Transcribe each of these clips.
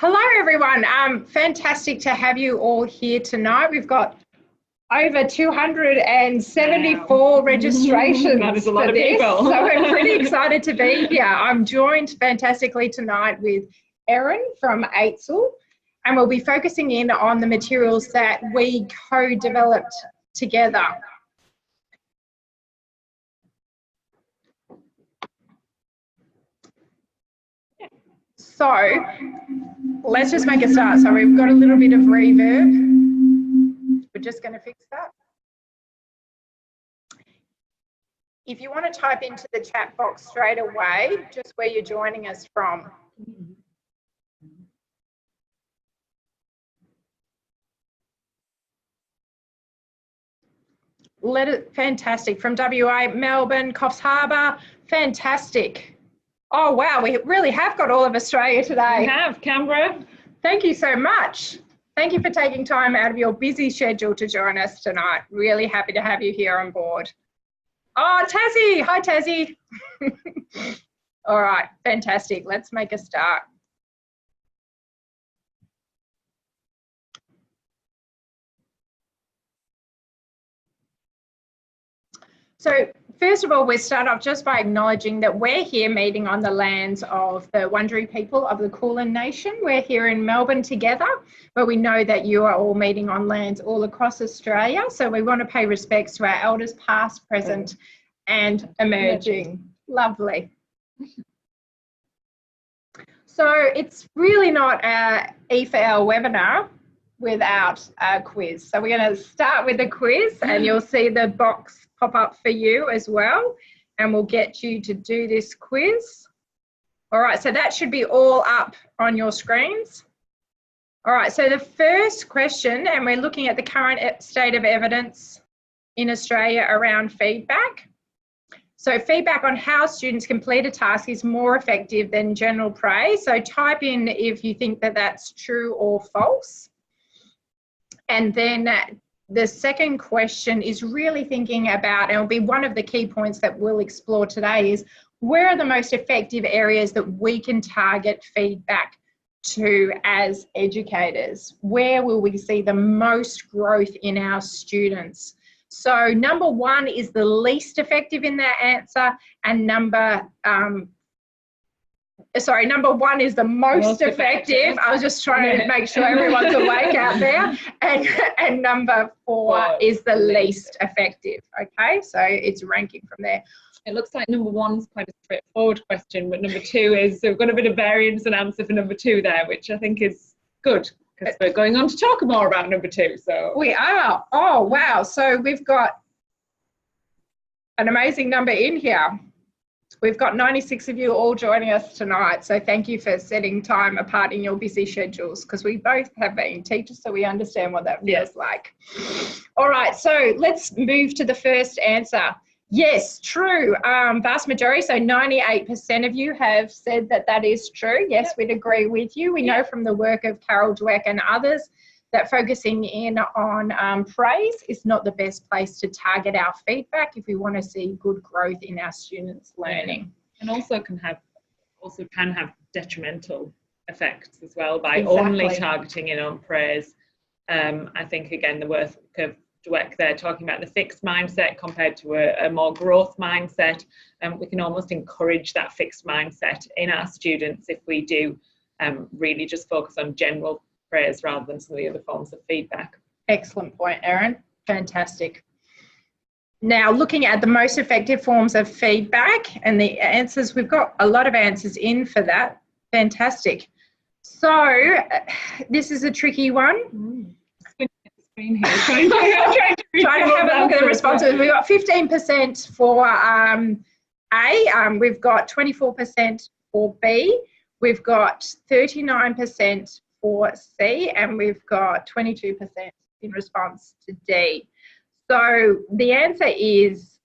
Hello everyone, fantastic to have you all here tonight. We've got over 274 registrations. That is a lot of this, people. So we're pretty excited to be here. I'm joined fantastically tonight with Erin from AITSL, and we'll be focusing in on the materials that we co-developed together. So let's just make a start. So we've got a little bit of reverb. We're just going to fix that. If you want to type into the chat box straight away, just where you're joining us from. Fantastic. From WA, Melbourne, Coffs Harbour, fantastic. Oh, wow, we really have got all of Australia today. We have, Canberra. Thank you so much. Thank you for taking time out of your busy schedule to join us tonight. Really happy to have you here on board. Oh, Tassie. Hi, Tassie. All right, fantastic. Let's make a start. So first of all, we start off just by acknowledging that we're here meeting on the lands of the Wurundjeri people of the Kulin Nation. We're here in Melbourne together, but we know that you are all meeting on lands all across Australia. So we want to pay respects to our elders past, present and emerging. Lovely. So it's really not an E4L webinar without a quiz. So we're going to start with a quiz, and you'll see the box pop up for you as well, and we'll get you to do this quiz. All right, so that should be all up on your screens. All right, so the first question, and we're looking at the current state of evidence in Australia around feedback. So feedback on how students complete a task is more effective than general praise. So type in if you think that that's true or false. And then the second question is really thinking about, and it'll be one of the key points that we'll explore today, is where are the most effective areas that we can target feedback to as educators? Where will we see the most growth in our students? So number one is the least effective in that answer, and number one is the most effective. I was just trying to make sure everyone's awake out there. And number four is the least effective. Okay, so it's ranking from there. It looks like number one's quite a straightforward question, but number two is, so we've got a bit of variance and answer for number two there, which I think is good, because we're going on to talk more about number two. So we are. Oh, wow. So we've got an amazing number in here. We've got 96 of you all joining us tonight, so thank you for setting time apart in your busy schedules, because we both have been teachers, so we understand what that feels like. All right, so let's move to the first answer. Yes, true. Vast majority, so 98% of you have said that that is true. Yes, we'd agree with you. We know from the work of Carol Dweck and others that focusing in on praise is not the best place to target our feedback if we want to see good growth in our students' learning. And also can have detrimental effects as well by only targeting in on praise. I think again the work of Dweck there talking about the fixed mindset compared to a more growth mindset. We can almost encourage that fixed mindset in our students if we do really just focus on general praise rather than some of the other forms of feedback. Excellent point, Erin. Fantastic. Now, looking at the most effective forms of feedback and the answers, we've got a lot of answers in for that. Fantastic. So, this is a tricky one. Trying to have a look at the responses. We've got 15% for A, we've got 24% for B, we've got 39% for C, and we've got 22% in response to D. So the answer is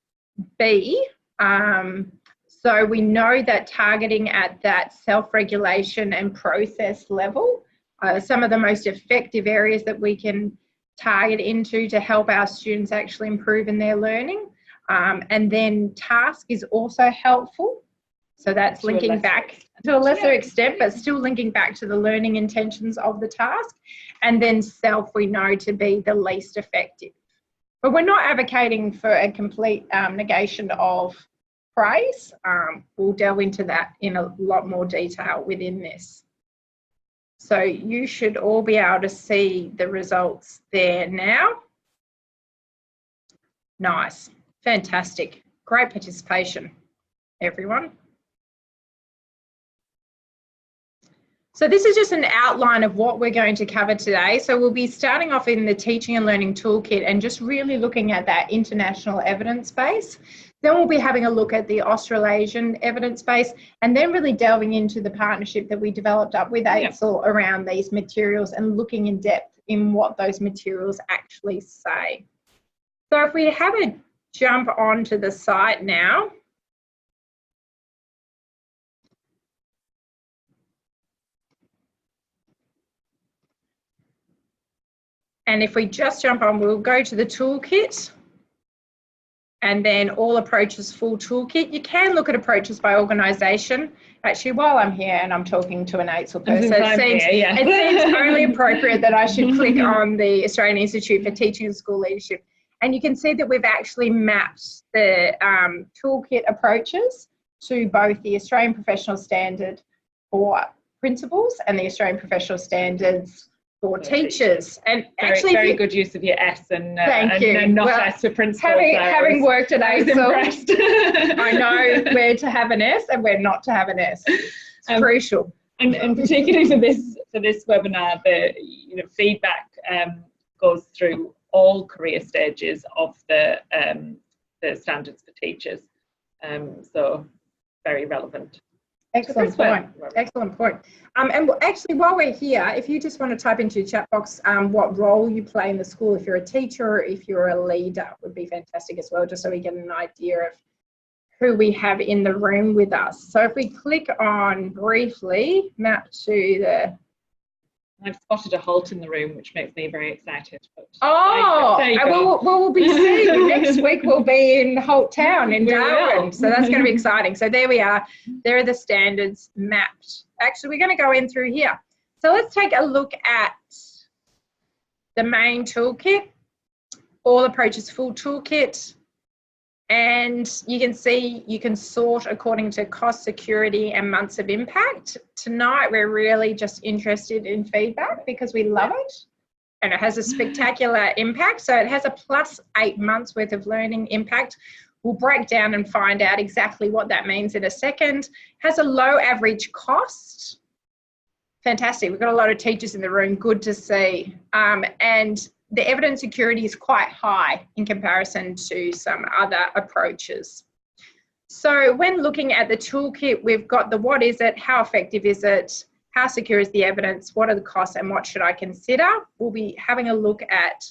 B. So we know that targeting at that self-regulation and process level are some of the most effective areas that we can target into to help our students actually improve in their learning. And then task is also helpful. So that's linking back to a lesser extent, but still linking back to the learning intentions of the task. And then self we know to be the least effective. But we're not advocating for a complete negation of praise. We'll delve into that in a lot more detail within this. So you should all be able to see the results there now. Nice, fantastic, great participation, everyone. So this is just an outline of what we're going to cover today. So we'll be starting off in the Teaching and Learning Toolkit and just really looking at that international evidence base. Then we'll be having a look at the Australasian evidence base and then really delving into the partnership that we developed up with AITSL around these materials and looking in depth in what those materials actually say. So if we have a jump onto the site now. And if we just jump on, we'll go to the toolkit and then all approaches full toolkit. You can look at approaches by organisation. Actually, while I'm here and I'm talking to an AITSL person, it seems only appropriate that I should click on the Australian Institute for Teaching and School Leadership. And you can see that we've actually mapped the toolkit approaches to both the Australian Professional Standard for principals and the Australian Professional Standards for teachers. And actually very good use of your S and thank you. And not S for principals. Having worked at AITSL, I know where to have an S and where not to have an S. It's crucial. And particularly for this webinar, the feedback goes through all career stages of the standards for teachers. So very relevant. Excellent point. Excellent point. And actually, while we're here, if you just want to type into your chat box what role you play in the school, if you're a teacher or if you're a leader, would be fantastic as well, just so we get an idea of who we have in the room with us. So if we click on briefly, map to the... I've spotted a halt in the room, which makes me very excited. But we'll be seeing next week. We'll be in Holt Town in Darwin, so that's going to be exciting. So there we are. There are the standards mapped. Actually, we're going to go in through here. So let's take a look at the main toolkit, all approaches full toolkit. And you can see you can sort according to cost, security and months of impact. Tonight, we're really just interested in feedback because we love it and it has a spectacular impact. So it has a +8 months worth of learning impact. We'll break down and find out exactly what that means in a second. Has a low average cost. Fantastic. We've got a lot of teachers in the room. Good to see. And the evidence security is quite high in comparison to some other approaches. So when looking at the toolkit, we've got the what is it, how effective is it, how secure is the evidence, what are the costs and what should I consider. We'll be having a look at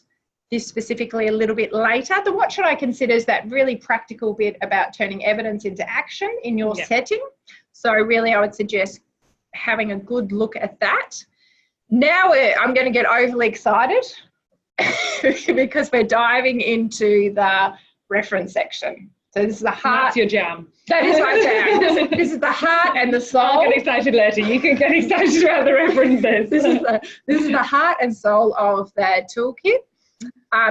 this specifically a little bit later. The what should I consider is that really practical bit about turning evidence into action in your setting. So really I would suggest having a good look at that. Now I'm going to get overly excited because we're diving into the reference section. So this is the heart. That's your jam. That is my jam. This is the heart and the soul. I'll get excited later. You can get excited about the references. This is the heart and soul of the toolkit.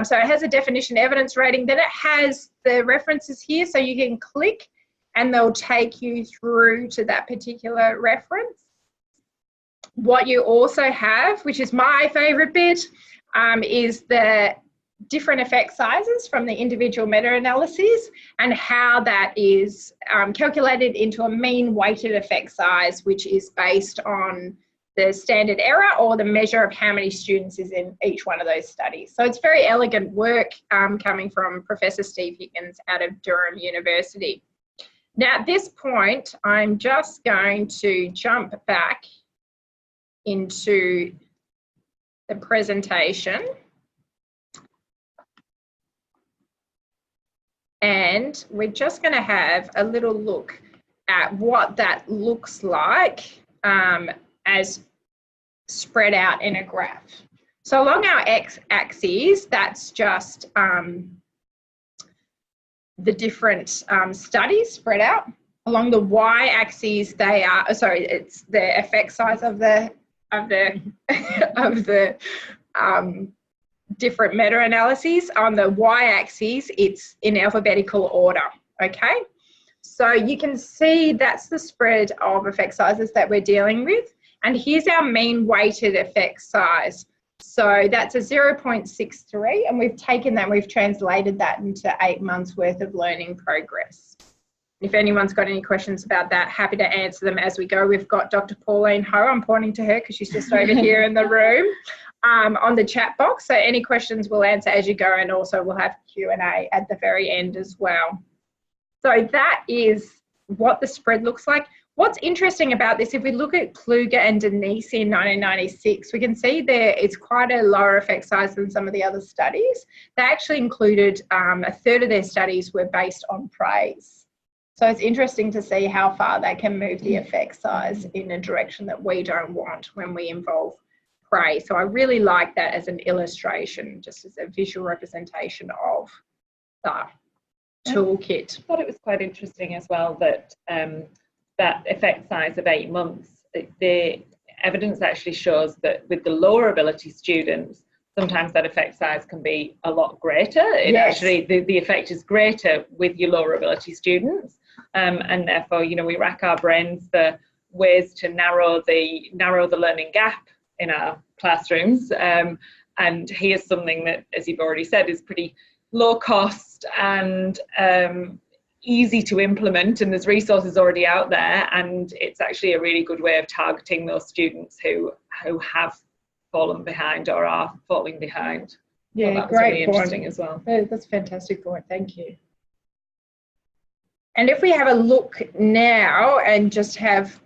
So it has a definition evidence rating. Then it has the references here. So you can click and they'll take you through to that particular reference. What you also have, which is my favorite bit, is the different effect sizes from the individual meta-analyses and how that is calculated into a mean weighted effect size, which is based on the standard error or the measure of how many students is in each one of those studies. So it's very elegant work coming from Professor Steve Higgins out of Durham University. Now at this point, I'm just going to jump back into the presentation. And we're just going to have a little look at what that looks like as spread out in a graph. So along our x-axis, that's just the different studies spread out. Along the y-axis, they are, sorry, it's the effect size of the different meta-analyses. On the y-axis, it's in alphabetical order, okay? So you can see that's the spread of effect sizes that we're dealing with. And here's our mean weighted effect size. So that's a 0.63, and we've taken that, we've translated that into 8 months worth of learning progress. If anyone's got any questions about that, happy to answer them as we go. We've got Dr. Pauline Ho, I'm pointing to her because she's just over here in the room, on the chat box. So any questions we'll answer as you go, and also we'll have Q&A at the very end as well. So that is what the spread looks like. What's interesting about this, if we look at Kluger and Denise in 1996, we can see there it's quite a lower effect size than some of the other studies. They actually included a third of their studies were based on praise. So it's interesting to see how far they can move the effect size in a direction that we don't want when we involve praise. So I really like that as an illustration, just as a visual representation of the toolkit. I thought it was quite interesting as well that that effect size of 8 months, the evidence actually shows that with the lower ability students, sometimes that effect size can be a lot greater. It actually, the effect is greater with your lower ability students. And therefore, you know, we rack our brains for ways to narrow the learning gap in our classrooms. And here's something that, as you've already said, is pretty low cost and easy to implement, and there's resources already out there, and it's actually a really good way of targeting those students who have fallen behind or are falling behind. Yeah, well, that was great really point. Interesting as well. That's a fantastic point, thank you. And if we have a look now and just have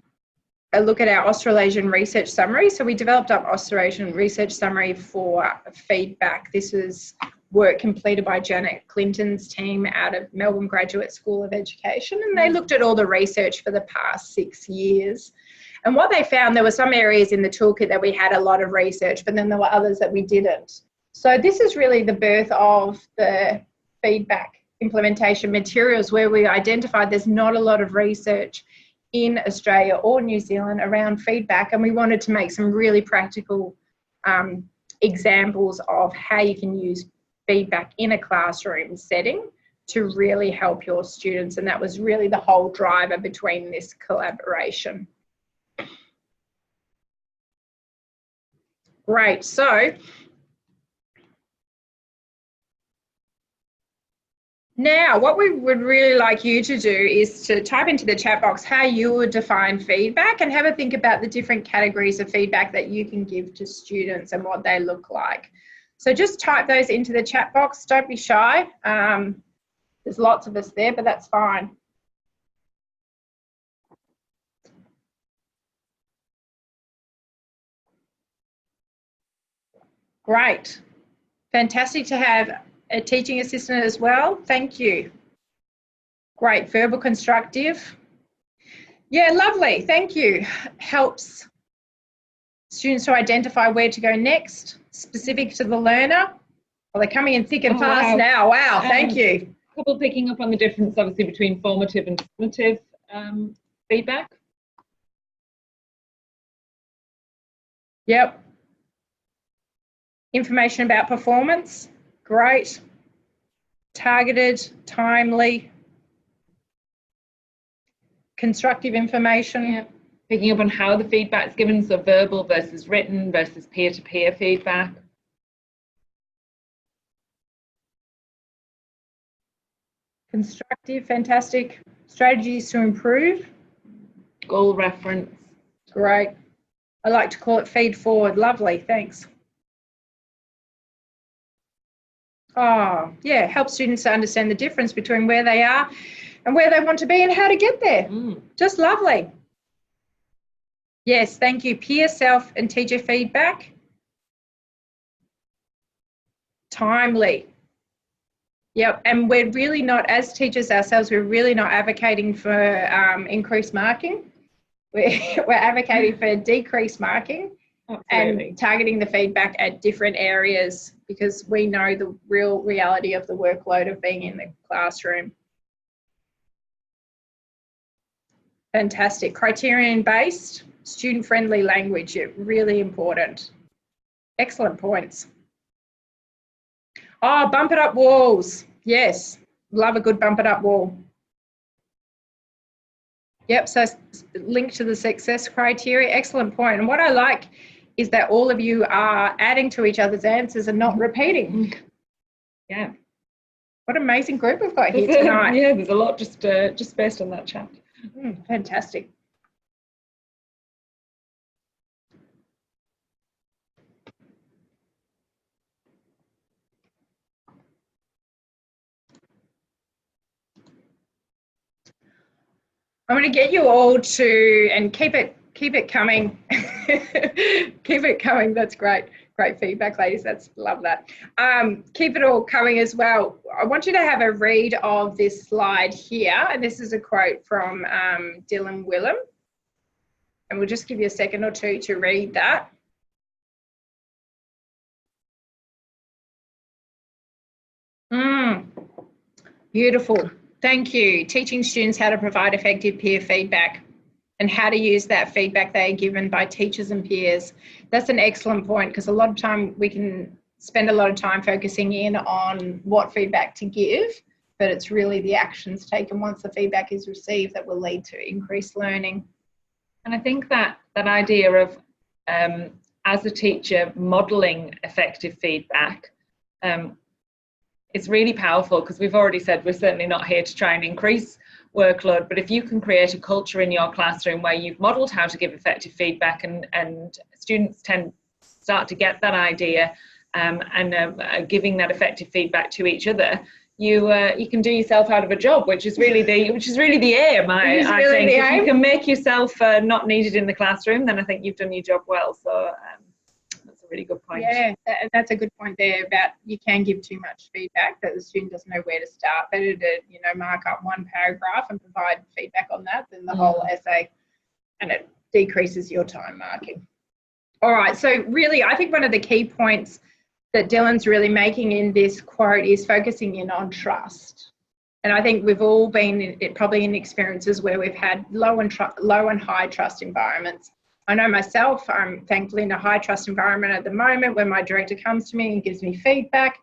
a look at our Australasian research summary. So we developed up Australasian research summary for feedback. This was work completed by Janet Clinton's team out of Melbourne Graduate School of Education, and they looked at all the research for the past 6 years. And what they found, there were some areas in the toolkit that we had a lot of research, but then there were others that we didn't. So this is really the birth of the feedback implementation materials, where we identified there's not a lot of research in Australia or New Zealand around feedback, and we wanted to make some really practical examples of how you can use feedback in a classroom setting to really help your students, and that was really the whole driver between this collaboration. Great, so now what we would really like you to do is to type into the chat box how you would define feedback, and have a think about the different categories of feedback that you can give to students and what they look like. So just type those into the chat box, don't be shy. There's lots of us there, but that's fine. Great, fantastic to have a teaching assistant as well, thank you. Great, verbal constructive. Yeah, lovely, thank you. Helps students to identify where to go next, specific to the learner. Well, they're coming in thick and fast now. Wow, thank you. A couple picking up on the difference, obviously, between formative and summative feedback. Yep. Information about performance, great. Targeted, timely. Constructive information. Yeah. Picking up on how the feedback's given, so verbal versus written versus peer-to-peer feedback. Constructive, fantastic. Strategies to improve. Goal reference. Great. I like to call it feed forward. Lovely, thanks. Oh, yeah, help students to understand the difference between where they are and where they want to be and how to get there. Just lovely. Yes, thank you. Peer, self and teacher feedback. Timely. Yep, and we're really not, as teachers ourselves, we're really not advocating for increased marking. We're advocating for decreased marking. Absolutely. And targeting the feedback at different areas, because we know the real reality of the workload of being in the classroom. Fantastic. Criterion-based, student-friendly language, really important. Excellent points. Oh, bump it up walls. Yes, love a good bump it up wall. Yep, so link to the success criteria. Excellent point. And what I like is that all of you are adding to each other's answers and not repeating. Yeah. What an amazing group we've got here tonight. Yeah, there's a lot just based on that chat. Fantastic. I'm going to get you all to, and keep it coming. Keep it coming. That's great. Great feedback, ladies. Love that. Keep it all coming as well. I want you to have a read of this slide here. And this is a quote from Dylan Willem. And we'll just give you a second or two to read that. Beautiful. Thank you. Teaching students how to provide effective peer feedback and how to use that feedback they are given by teachers and peers. That's an excellent point, because a lot of time we can spend a lot of time focusing in on what feedback to give, but it's really the actions taken once the feedback is received that will lead to increased learning. And I think that idea of, as a teacher, modelling effective feedback, it's really powerful, because we've already said we're certainly not here to try and increase workload, but if you can create a culture in your classroom where you've modelled how to give effective feedback, and students start to get that idea and giving that effective feedback to each other, you can do yourself out of a job, which is really the aim. I think if you can make yourself not needed in the classroom, then I think you've done your job well. So that's a really good point. Yeah, that's a good point there about you can give too much feedback that the student doesn't know where to start. Better to mark up one paragraph and provide feedback on that than the whole essay, and it decreases your time marking. All right, so really I think one of the key points that Dylan's really making in this quote is focusing in on trust. And I think we've all been probably in experiences where we've had low and high trust environments. I know myself, I'm thankfully in a high trust environment at the moment. When my director comes to me and gives me feedback,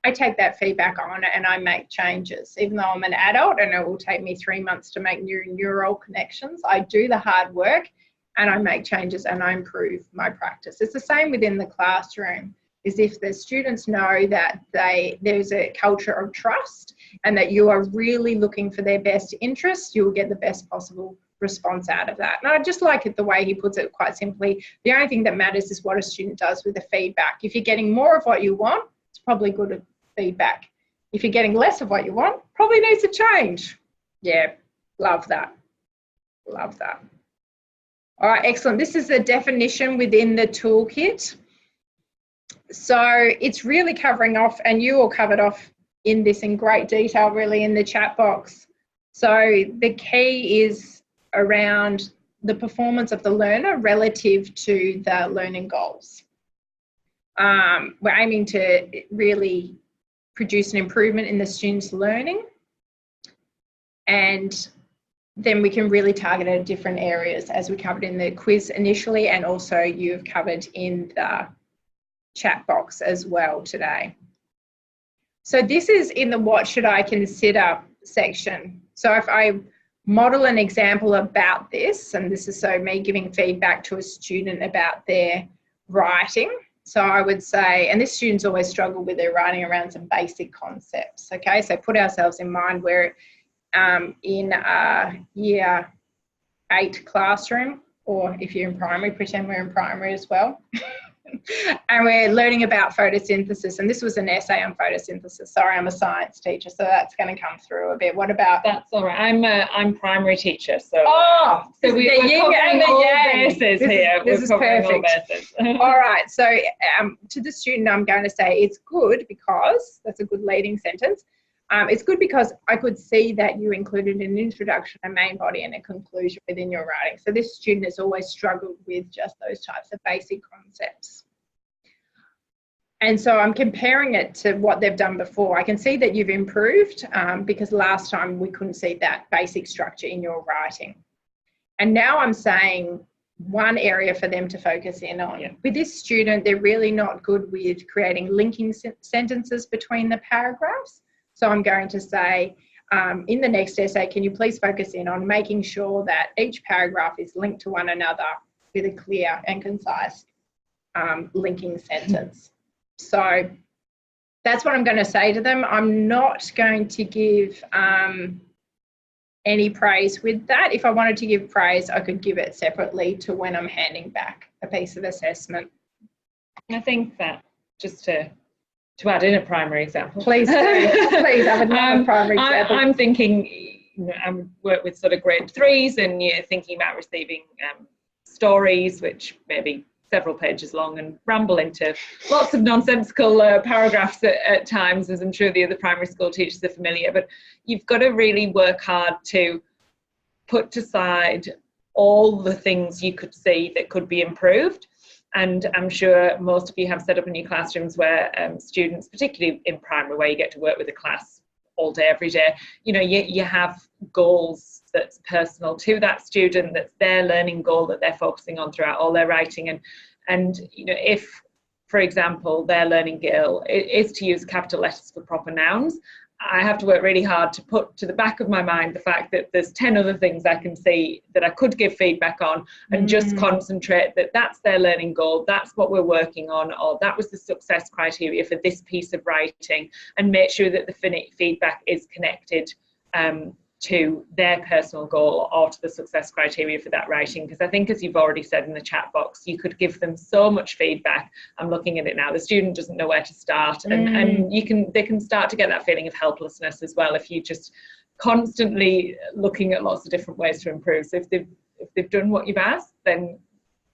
I take that feedback on and I make changes. Even though I'm an adult and it will take me 3 months to make new neural connections, I do the hard work and I make changes and I improve my practice. It's the same within the classroom. Is if the students know that there's a culture of trust and that you are really looking for their best interests, you will get the best possible response out of that. And I just like it the way he puts it quite simply. The only thing that matters is what a student does with the feedback. If you're getting more of what you want, it's probably good feedback. If you're getting less of what you want, probably needs to change. Yeah, love that. Love that. All right, excellent. This is the definition within the toolkit. So it's really covering off, and you all covered off in this in great detail really in the chat box. So the key is around the performance of the learner relative to the learning goals. We're aiming to really produce an improvement in the students' learning, and then we can really target at different areas as we covered in the quiz initially, and also you've covered in the chat box as well today. So this is in the what should I consider section. So if I model an example about this, and this is so me giving feedback to a student about their writing. So I would say, and this students always struggle with their writing around some basic concepts. Okay, so put ourselves in mind we're in a year 8 classroom, or if you're in primary, pretend we're in primary as well. And we're learning about photosynthesis, and this was an essay on photosynthesis. Sorry, I'm a science teacher, so that's going to come through a bit. What about? That's all right. I'm primary teacher, so so we're covering all bases here. This is perfect. All right, so to the student, I'm going to say it's good because that's a good leading sentence. It's good because I could see that you included an introduction, a main body, and a conclusion within your writing. So this student has always struggled with just those types of basic concepts. And so I'm comparing it to what they've done before. I can see that you've improved because last time we couldn't see that basic structure in your writing. And now I'm saying one area for them to focus in on. Yeah. With this student, they're really not good with creating linking sentences between the paragraphs. So I'm going to say, in the next essay, can you please focus in on making sure that each paragraph is linked to one another with a clear and concise linking sentence. So that's what I'm going to say to them. I'm not going to give any praise with that. If I wanted to give praise, I could give it separately to when I'm handing back a piece of assessment. I think that, just to add in a primary example. Please do. Please, I would love a primary example. I'm thinking, I work with sort of grade 3s, and you're thinking about receiving stories which may be several pages long and ramble into lots of nonsensical paragraphs at times, as I'm sure the other primary school teachers are familiar. But you've got to really work hard to put aside all the things you could see that could be improved. And I'm sure most of you have set up in your classrooms where students, particularly in primary, where you get to work with a class all day, every day, you know, you have goals that's personal to that student, that's their learning goal that they're focusing on throughout all their writing. And you know, if, for example, their learning goal is to use capital letters for proper nouns, I have to work really hard to put to the back of my mind the fact that there's 10 other things I can see that I could give feedback on, and just concentrate that that's their learning goal, that's what we're working on, or that was the success criteria for this piece of writing, and make sure that the feedback is connected to their personal goal or to the success criteria for that writing. Because I think, as you've already said in the chat box, you could give them so much feedback. I'm looking at it now, the student doesn't know where to start, and they can start to get that feeling of helplessness as well if you just constantly looking at lots of different ways to improve. So if they've done what you've asked, then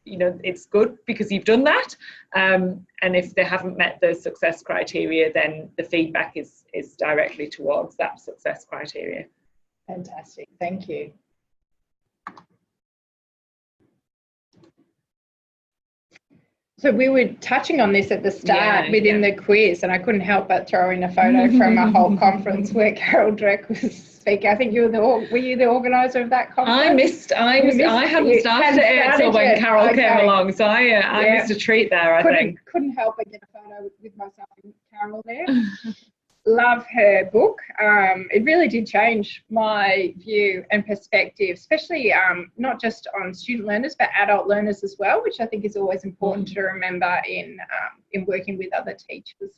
you know it's good because you've done that, and if they haven't met the success criteria, then the feedback is directly towards that success criteria. Fantastic, thank you. So we were touching on this at the start within the quiz, and I couldn't help but throw in a photo from a whole conference where Carol Dreck was speaking. I think you were you the organiser of that conference? I hadn't started at AITSL when Carol came along, so I missed a treat there, I think. Couldn't help but get a photo with myself and Carol there. Love her book. It really did change my view and perspective, especially not just on student learners, but adult learners as well, which I think is always important to remember in working with other teachers.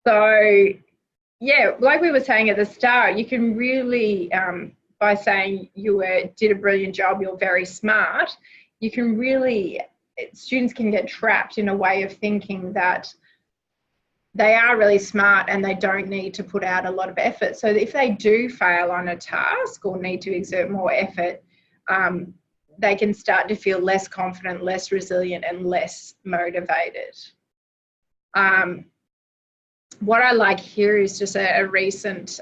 So, yeah, like we were saying at the start, you can really, by saying you did a brilliant job, you're very smart, you can really, students can get trapped in a way of thinking that they are really smart and they don't need to put out a lot of effort. So if they do fail on a task or need to exert more effort, they can start to feel less confident, less resilient, and less motivated. What I like here is just a recent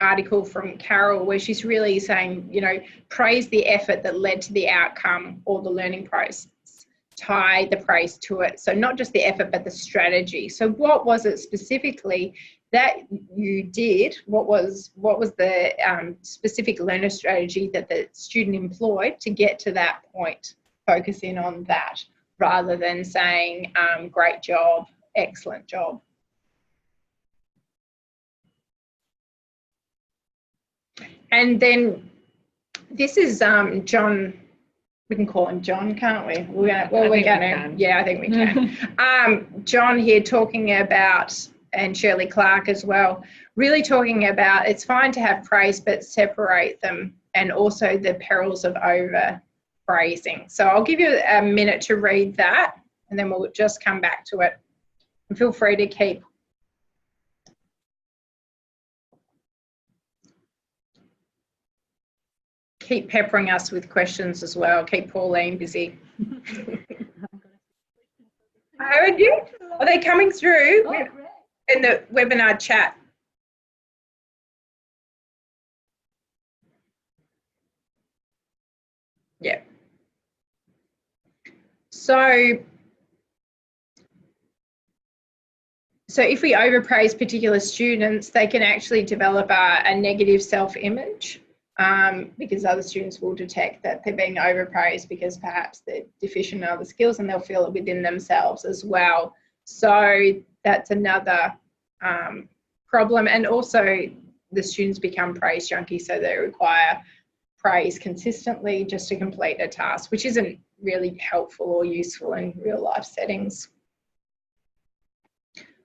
article from Carol where she's really saying, you know, praise the effort that led to the outcome or the learning process. Tie the praise to it. So not just the effort, but the strategy. So what was it specifically that you did? What was the specific learner strategy that the student employed to get to that point? Focusing on that rather than saying, great job, excellent job. And then this is John. We can call him John, can't we? Yeah, I think we can. John here talking about, and Shirley Clark as well, really talking about it's fine to have praise, but separate them, and also the perils of over praising. So I'll give you a minute to read that, and then we'll just come back to it. And feel free to keep peppering us with questions as well. Keep Pauline busy. Are you? Are they coming through in the webinar chat? Yeah. So if we overpraise particular students, they can actually develop a negative self-image. because other students will detect that they're being overpraised because perhaps they're deficient in other skills, and they'll feel it within themselves as well. So that's another problem. And also the students become praise junkies, so they require praise consistently just to complete a task, which isn't really helpful or useful in real life settings.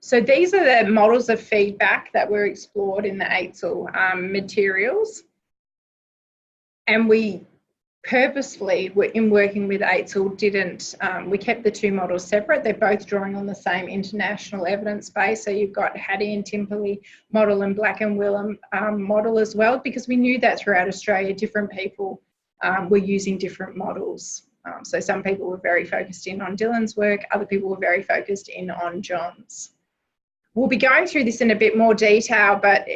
So these are the models of feedback that were explored in the AITSL materials. And we purposefully, in working with AITSL, didn't, we kept the two models separate. They're both drawing on the same international evidence base. So you've got Hattie and Timperley model and Black and Willem model as well, because we knew that throughout Australia, different people were using different models. So some people were very focused in on Dylan's work, other people were very focused in on John's. We'll be going through this in a bit more detail, but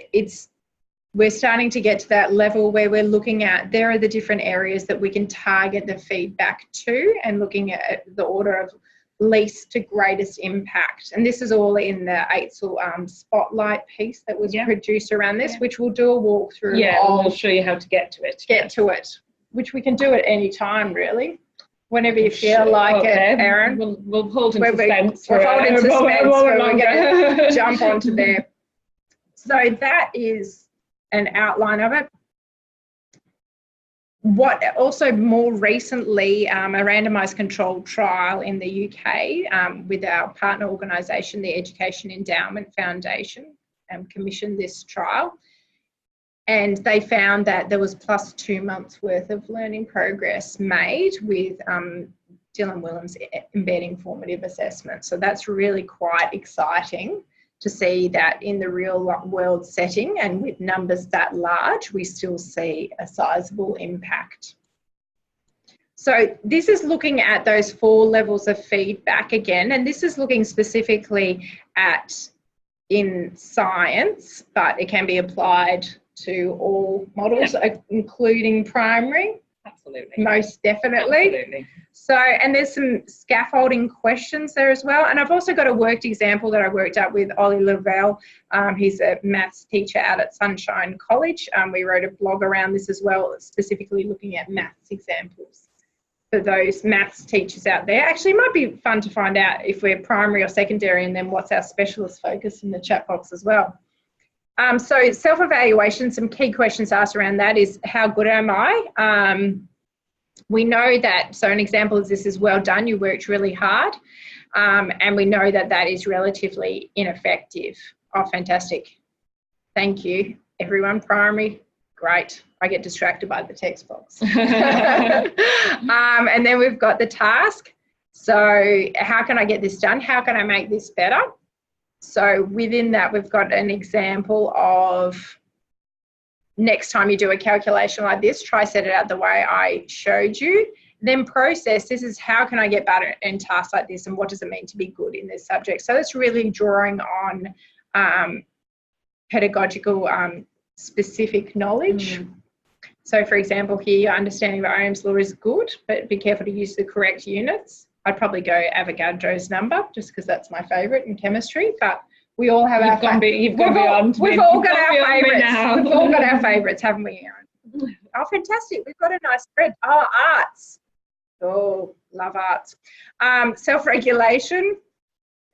we're starting to get to that level where we're looking at, there are the different areas that we can target the feedback to, and looking at the order of least to greatest impact. And this is all in the AITSL spotlight piece that was produced around this, which we'll do a walkthrough. We'll show you how to get to it. Which we can do at any time, really. Whenever you feel like it, Erin. We'll hold in suspense. We're holding suspense. We're going to jump onto there. So that is an outline of it. What also more recently, a randomised controlled trial in the UK with our partner organisation, the Education Endowment Foundation, commissioned this trial. And they found that there was plus 2 months worth of learning progress made with Dylan Willem's embedding formative assessment. So that's really quite exciting to see that in the real world setting, and with numbers that large, we still see a sizable impact. So this is looking at those 4 levels of feedback again, and this is looking specifically at in science, but it can be applied to all models, including primary. Absolutely. Most definitely. Absolutely. So, and there's some scaffolding questions there as well. And I've also got a worked example that I worked out with Ollie Lavelle. He's a maths teacher out at Sunshine College. We wrote a blog around this as well, specifically looking at maths examples for those maths teachers out there. Actually, it might be fun to find out if we're primary or secondary, and then what's our specialist focus in the chat box as well. So self-evaluation, some key questions asked around that is, how good am I? We know that, so an example is, this is well done, you worked really hard, and we know that that is relatively ineffective. Oh, fantastic. Thank you, everyone. Primary, great. I get distracted by the text box. And then we've got the task. So how can I get this done? How can I make this better? So within that, we've got an example of, next time you do a calculation like this, try set it out the way I showed you. Then process, this is how can I get better in tasks like this, and what does it mean to be good in this subject? So it's really drawing on pedagogical specific knowledge. So for example here, understanding of Ohm's law is good, but be careful to use the correct units. I'd probably go Avogadro's number, just because that's my favourite in chemistry, but we all have our favourites. We've all got our favourites. We've all got our favourites, haven't we, Erin? Oh, fantastic. We've got a nice spread. Oh, arts. Oh, love arts. Self-regulation.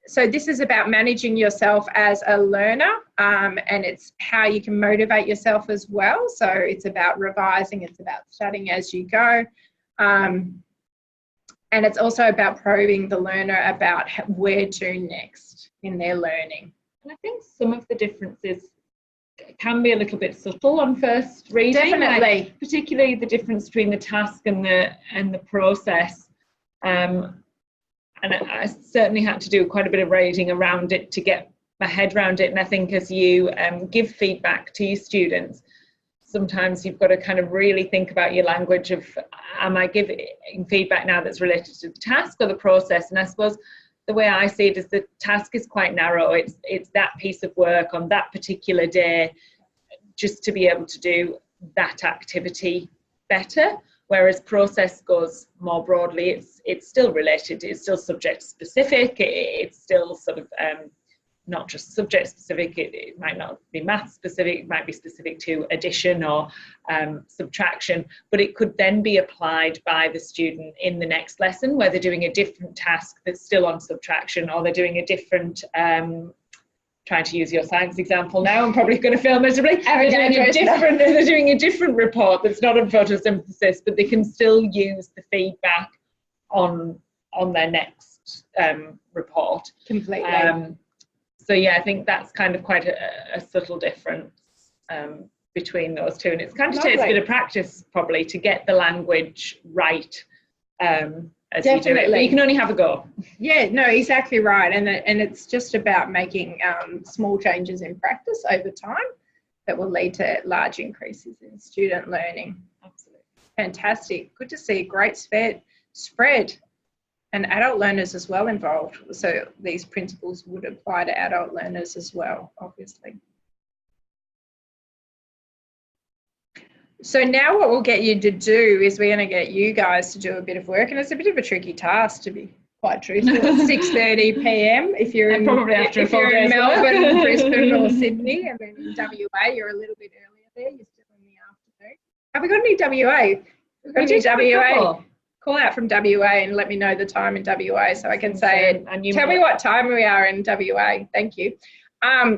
So this is about managing yourself as a learner, and it's how you can motivate yourself as well. So it's about revising, it's about studying as you go. And it's also about probing the learner about where to next in their learning. And I think some of the differences can be a little bit subtle on first reading. Definitely. Like, particularly the difference between the task and the process. And I certainly had to do quite a bit of reading around it to get my head around it. And I think as you give feedback to your students, sometimes you've got to kind of really think about your language of, am I giving feedback now that's related to the task or the process? And I suppose the way I see it is the task is quite narrow. It's that piece of work on that particular day, just to be able to do that activity better. Whereas process goes more broadly. It's still related. It's still subject specific. It's still sort of not just subject specific, it might not be math specific, it might be specific to addition or subtraction, but it could then be applied by the student in the next lesson where they're doing a different task that's still on subtraction, or they're doing a different, trying to use your science example now, I'm probably going to fail miserably. They're doing a different report that's not on photosynthesis, but they can still use the feedback on their next report. Completely. So yeah, I think that's kind of quite a subtle difference between those two, and it's kind of takes a bit of practice probably to get the language right as you do it. But you can only have a go. Yeah, no, exactly right, and it's just about making small changes in practice over time that will lead to large increases in student learning. Absolutely. Fantastic. Good to see. Great spread. And adult learners as well involved. So these principles would apply to adult learners as well, obviously. So now what we'll get you to do is we're going to get you guys to do a bit of work, and it's a bit of a tricky task, to be quite truthful. It's 6:30 p.m. if you're in Melbourne, Brisbane or Sydney, and then in WA you're a little bit earlier there. You're still in the afternoon. Have we got any WA? We've got any WA. Call out from WA and let me know the time in WA so I can say it. Tell me what time we are in WA. Thank you.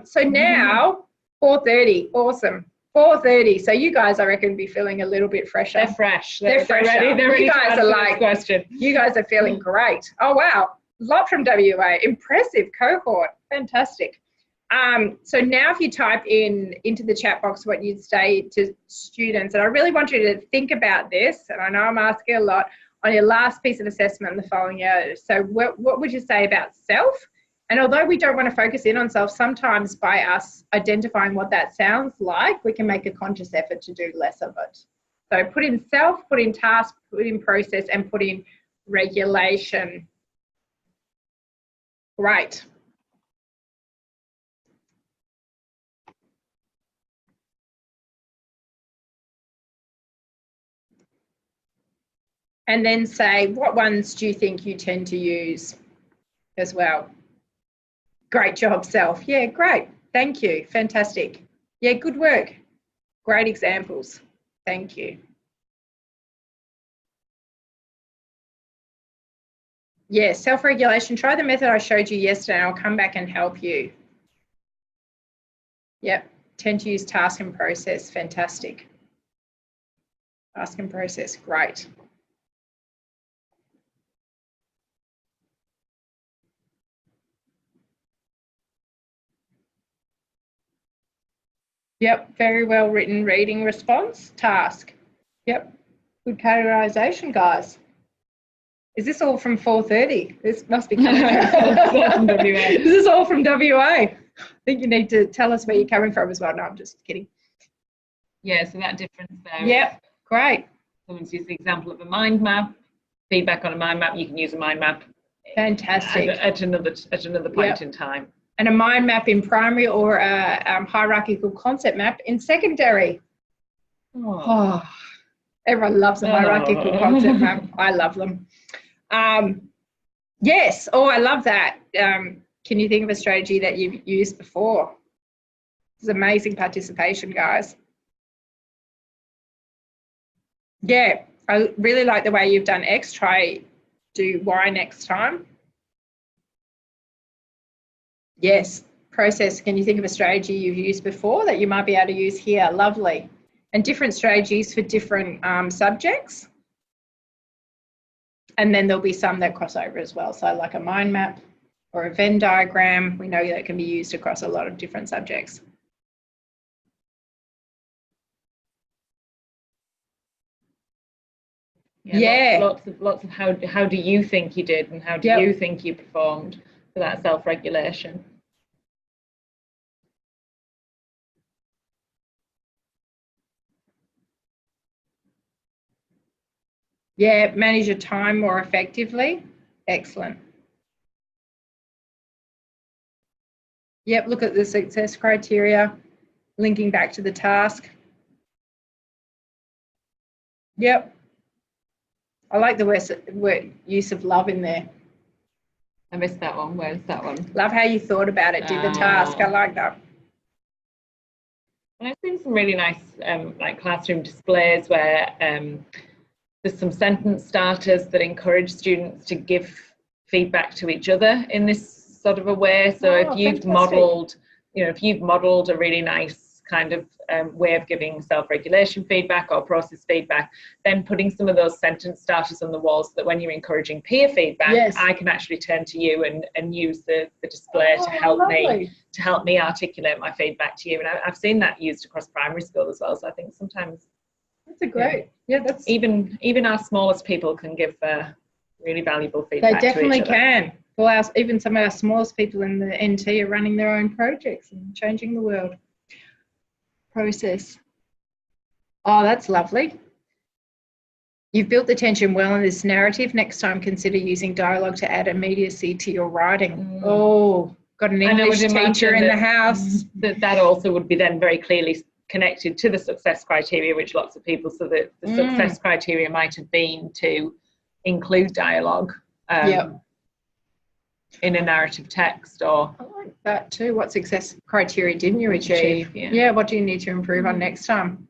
So now 4:30. Awesome. 4:30. So you guys, I reckon, be feeling a little bit fresher. They're fresh. They're ready. You guys are like, question. You guys are feeling great. Oh wow, a lot from WA. Impressive cohort. Fantastic. So now if you type into the chat box what you'd say to students, and I really want you to think about this, and I know I'm asking a lot, on your last piece of assessment in the following year. So what would you say about self? And although we don't want to focus in on self, sometimes by us identifying what that sounds like, we can make a conscious effort to do less of it. So put in self, put in task, put in process, and put in regulation. Great. And then say, what ones do you think you tend to use as well? Great job, self. Yeah, great. Thank you. Fantastic. Yeah, good work. Great examples. Thank you. Yeah, self-regulation. Try the method I showed you yesterday. I'll come back and help you. Yep. Tend to use task and process. Fantastic. Task and process. Great. Yep, very well written reading response. Task. Yep, good categorisation, guys. Is this all from 4:30? This must be coming from WA. This is all from WA. I think you need to tell us where you're coming from as well. No, I'm just kidding. Yeah, so that difference there. Yep, great. Someone's used the example of a mind map. Feedback on a mind map, you can use a mind map. Fantastic. At another point in time. And a mind map in primary or a hierarchical concept map in secondary. Oh, everyone loves a hierarchical concept map. I love them. Yes. Oh, I love that. Can you think of a strategy that you've used before? This is amazing participation, guys. Yeah, I really like the way you've done X. Try do Y next time. Yes, process. Can you think of a strategy you've used before that you might be able to use here? Lovely. And different strategies for different subjects. And then there'll be some that cross over as well. So like a mind map or a Venn diagram, we know that can be used across a lot of different subjects. Yeah. Lots of how do you think you did and how do you think you performed for that self-regulation. Yeah, manage your time more effectively. Excellent. Yep, look at the success criteria, linking back to the task. Yep. I like the word use of love in there. I missed that one. Where's that one? Love how you thought about it, did the task. I like that. And I've seen some really nice like classroom displays where there's some sentence starters that encourage students to give feedback to each other in this sort of a way. So if you've modelled, if you've modelled a really nice kind of way of giving self-regulation feedback or process feedback, then putting some of those sentence starters on the walls so that when you're encouraging peer feedback, I can actually turn to you and use the display to help me articulate my feedback to you. And I've seen that used across primary school as well. So I think sometimes that's a great, that's even our smallest people can give really valuable feedback. They definitely to each other. can. Well, even some of our smallest people in the NT are running their own projects and changing the world. Process. Oh, that's lovely. You've built the tension well in this narrative. Next time, consider using dialogue to add immediacy to your writing. Oh, got an English teacher in the house. That also would be then very clearly connected to the success criteria, which lots of people, so that the success criteria might have been to include dialogue in a narrative text. Or I like that too. What success criteria didn't you achieve? What do you need to improve on next time?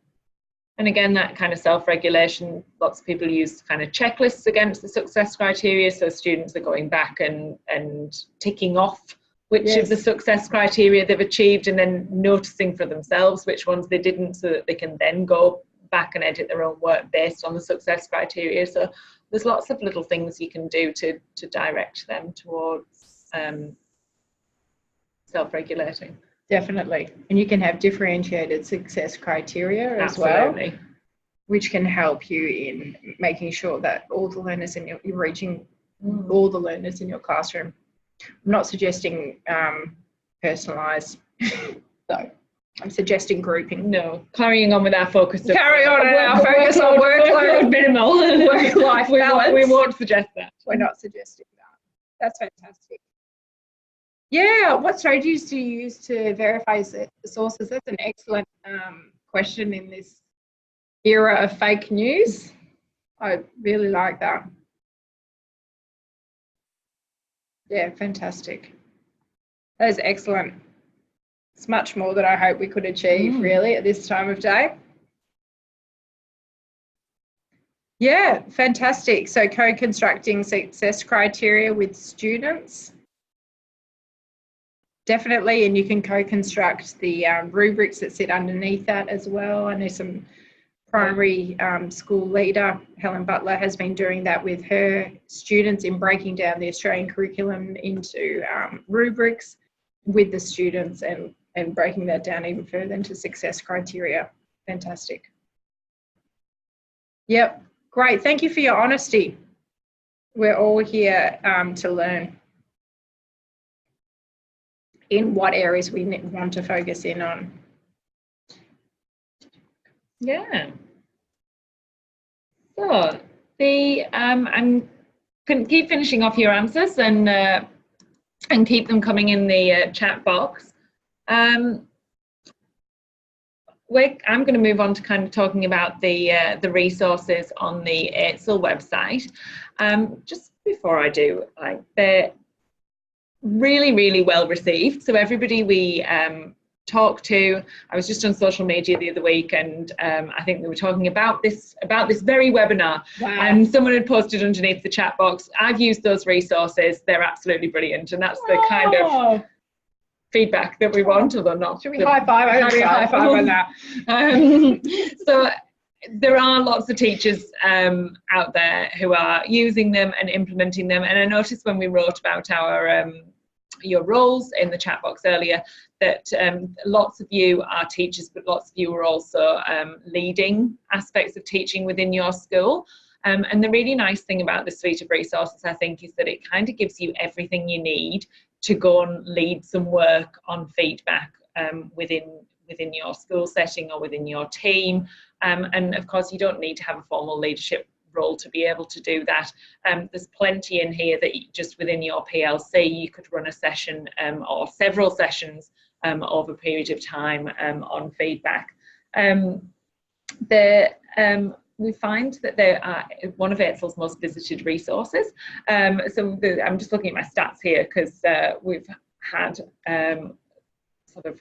And again, that kind of self-regulation, lots of people use kind of checklists against the success criteria, so students are going back and ticking off which of the success criteria they've achieved, and then noticing for themselves which ones they didn't, so that they can then go back and edit their own work based on the success criteria. So there's lots of little things you can do to direct them towards self-regulating. Definitely. And you can have differentiated success criteria as well, which can help you in making sure that all the learners in you're reaching all the learners in your classroom. I'm not suggesting personalised, though. I'm suggesting grouping. No, carrying on with our focus. Carry on with our focus on workload minimal work-life balance. We won't suggest that. We're not suggesting that. That's fantastic. Yeah, what strategies do you use to verify sources? That's an excellent question in this era of fake news. I really like that. Yeah, fantastic. That is excellent. It's much more than I hope we could achieve, really, at this time of day. Yeah, fantastic. So co-constructing success criteria with students. Definitely, and you can co-construct the rubrics that sit underneath that as well. I know some primary school leader, Helen Butler, has been doing that with her students in breaking down the Australian curriculum into rubrics with the students and breaking that down even further into success criteria. Fantastic. Yep, great. Thank you for your honesty. We're all here to learn in what areas we want to focus in on. Yeah. So I'm can keep finishing off your answers and keep them coming in the chat box. I'm going to move on to kind of talking about the resources on the AITSL website. Just before I do, they're really, really well received. So everybody we talk to, I was just on social media the other week, and I think they were talking about this very webinar. Wow. And someone had posted underneath the chat box, I've used those resources, they're absolutely brilliant. And that's the kind of feedback that we want, although not. Should we high five? I hope we high five on that. So there are lots of teachers out there who are using them and implementing them. And I noticed when we wrote about our your roles in the chat box earlier that lots of you are teachers, but lots of you are also leading aspects of teaching within your school. And the really nice thing about the suite of resources, I think, is that it kind of gives you everything you need to go and lead some work on feedback within your school setting or within your team. And of course, you don't need to have a formal leadership role to be able to do that. There's plenty in here that just within your PLC you could run a session or several sessions over a period of time on feedback. we find that they are one of AITSL's most visited resources. I'm just looking at my stats here because we've had sort of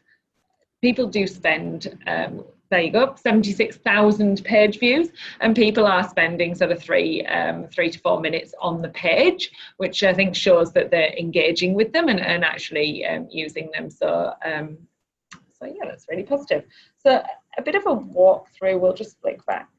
people do spend, there you go, 76,000 page views, and people are spending sort of 3 to 4 minutes on the page, which I think shows that they're engaging with them and actually using them. So yeah, that's really positive. So a bit of a walkthrough, we'll just flick back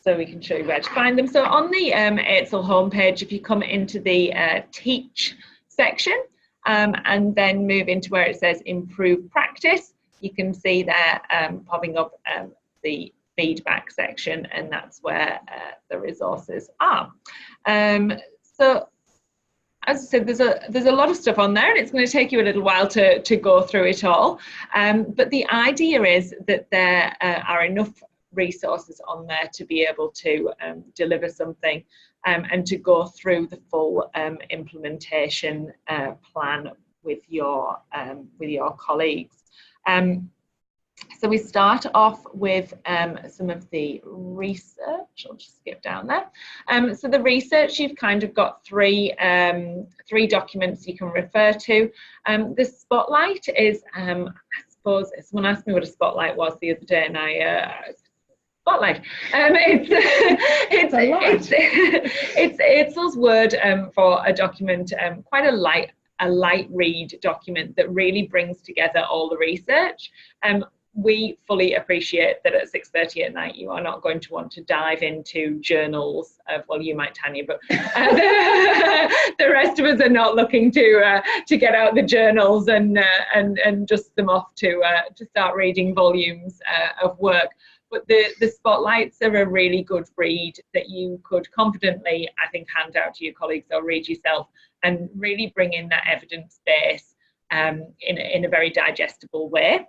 so we can show you where to find them. So on the AITSL homepage, if you come into the Teach section and then move into where it says Improve Practice, you can see there popping up the feedback section, and that's where the resources are. So as I said, there's a lot of stuff on there, and it's going to take you a little while to go through it all. But the idea is that there are enough resources on there to be able to deliver something and to go through the full implementation plan with your colleagues. So we start off with some of the research. I'll just skip down there. So the research, you've kind of got three documents you can refer to. The spotlight is, I suppose, someone asked me what a spotlight was the other day, and spotlight. It's AITSL's word for a document, quite a light read document that really brings together all the research. We fully appreciate that at 6:30 at night you are not going to want to dive into journals. Well, you might, Tanya, but the rest of us are not looking to get out the journals and dust them off to start reading volumes of work. But the spotlights are a really good read that you could confidently, I think, hand out to your colleagues or read yourself and really bring in that evidence base in a very digestible way.